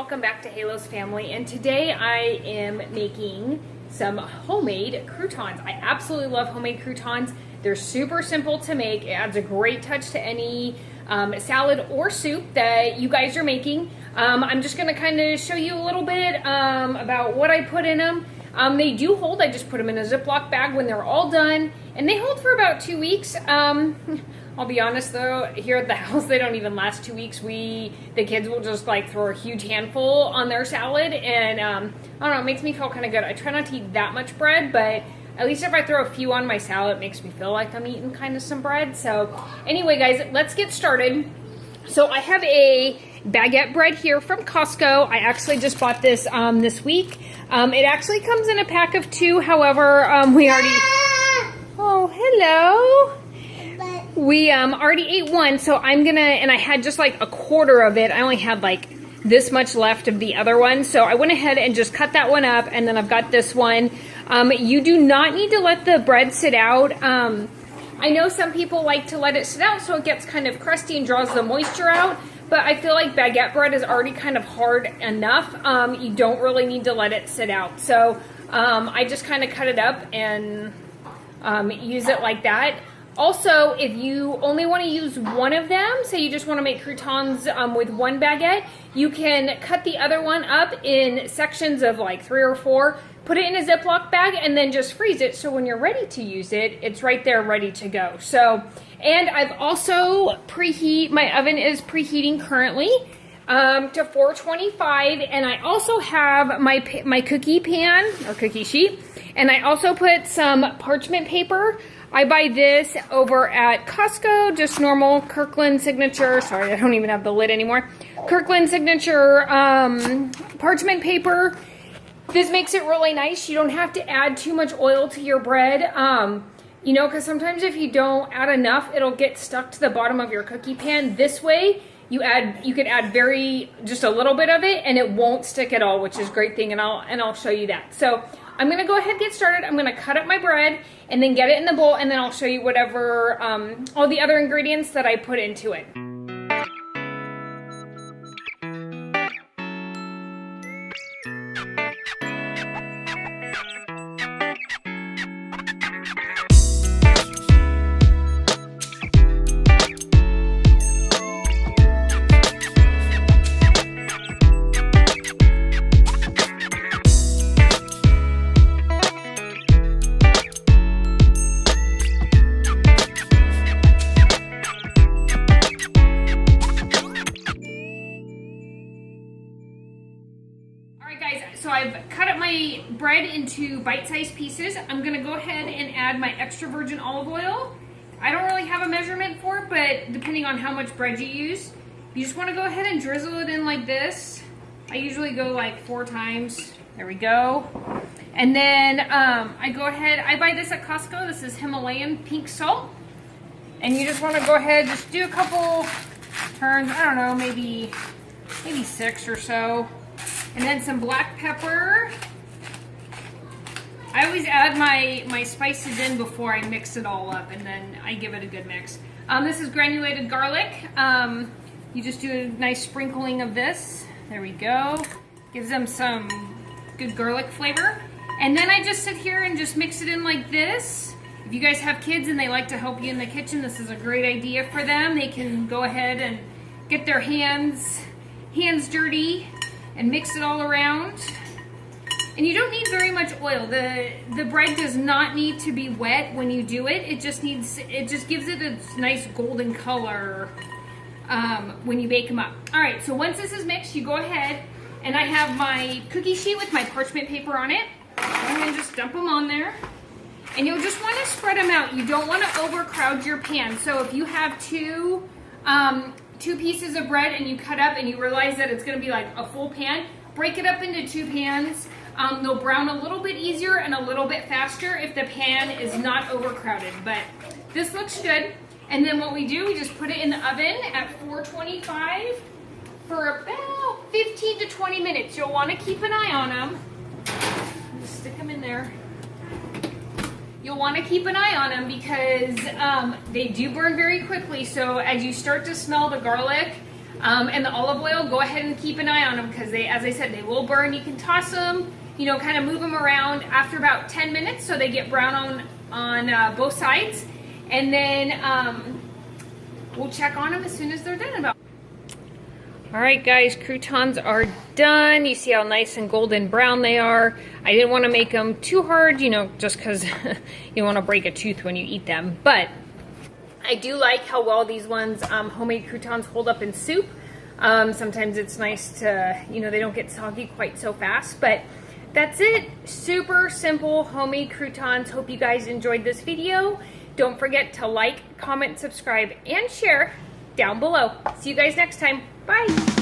welcome back to Halo's family, and today I am making some homemade croutons. I absolutely love homemade croutons. They're super simple to make. It adds a great touch to any salad or soup that you guys are making. I'm just going to kind of show you a little bit about what I put in them. They do hold. I just put them in a Ziploc bag when they're all done, and they hold for about 2 weeks. I'll be honest though, here at the house, they don't even last 2 weeks. The kids will just like throw a huge handful on their salad, and I don't know, it makes me feel kind of good. I try not to eat that much bread, but at least if I throw a few on my salad, it makes me feel like I'm eating kind of some bread. So anyway, guys, let's get started. So I have a baguette bread here from Costco. I actually just bought this this week. It actually comes in a pack of 2. However, we already... Oh, hello. We already ate one, so I'm gonna, and I had just like a quarter of it. I only had like this much left of the other one, so I went ahead and just cut that one up, and then I've got this one. You do not need to let the bread sit out. I know some people like to let it sit out so it gets kind of crusty and draws the moisture out, but I feel like baguette bread is already kind of hard enough. You don't really need to let it sit out. So I just kind of cut it up and use it like that. Also, if you only want to use one of them, say you just want to make croutons with one baguette, you can cut the other one up in sections of like 3 or 4, put it in a Ziploc bag, and then just freeze it. So when you're ready to use it, it's right there ready to go. So, and I've also my oven is preheating currently to 425, and I also have my cookie pan or cookie sheet, and I also put some parchment paper. I buy this over at Costco, just normal Kirkland Signature. Sorry, I don't even have the lid anymore. Kirkland Signature parchment paper. This makes it really nice. You don't have to add too much oil to your bread. You know, because sometimes if you don't add enough, it'll get stuck to the bottom of your cookie pan. This way, you could add just a little bit of it, and it won't stick at all, which is a great thing, and I'll show you that. So I'm gonna go ahead and get started. I'm gonna cut up my bread and then get it in the bowl, and then I'll show you whatever, all the other ingredients that I put into it. So I've cut up my bread into bite-sized pieces. I'm gonna go ahead and add my extra virgin olive oil. I don't really have a measurement for it, but depending on how much bread you use, you just wanna go ahead and drizzle it in like this. I usually go like 4 times. There we go. And then I buy this at Costco. This is Himalayan pink salt. And you just wanna go ahead, just do a couple turns, I don't know, maybe 6 or so. And then some black pepper. I always add my spices in before I mix it all up, and then I give it a good mix. This is granulated garlic. You just do a nice sprinkling of this. There we go. Gives them some good garlic flavor. And then I just sit here and just mix it in like this. If you guys have kids and they like to help you in the kitchen, this is a great idea for them. They can go ahead and get their hands dirty and mix it all around. And you don't need very much oil. The bread does not need to be wet when you do it. It just gives it a nice golden color when you bake them up. All right, so once this is mixed, you go ahead, and I have my cookie sheet with my parchment paper on it. I'm gonna just dump them on there. And you'll just wanna spread them out. You don't wanna overcrowd your pan. So if you have two pieces of bread and you cut up and you realize that it's going to be like a full pan, break it up into 2 pans. They'll brown a little bit easier and a little bit faster if the pan is not overcrowded, but this looks good. And then what we do, we just put it in the oven at 425 for about 15 to 20 minutes. You'll want to keep an eye on them. Just stick them in there. You'll want to keep an eye on them because they do burn very quickly. So as you start to smell the garlic, and the olive oil, go ahead and keep an eye on them because they, as I said, they will burn. You can toss them, you know, kind of move them around after about 10 minutes so they get brown on both sides. And then we'll check on them as soon as they're done. All right, guys, croutons are done. You see how nice and golden brown they are. I didn't want to make them too hard, you know, just because you want to break a tooth when you eat them. But I do like how well these ones, homemade croutons, hold up in soup. Sometimes it's nice to, you know, they don't get soggy quite so fast. But that's it. Super simple homemade croutons. Hope you guys enjoyed this video. Don't forget to like, comment, subscribe, and share down below. See you guys next time. Bye.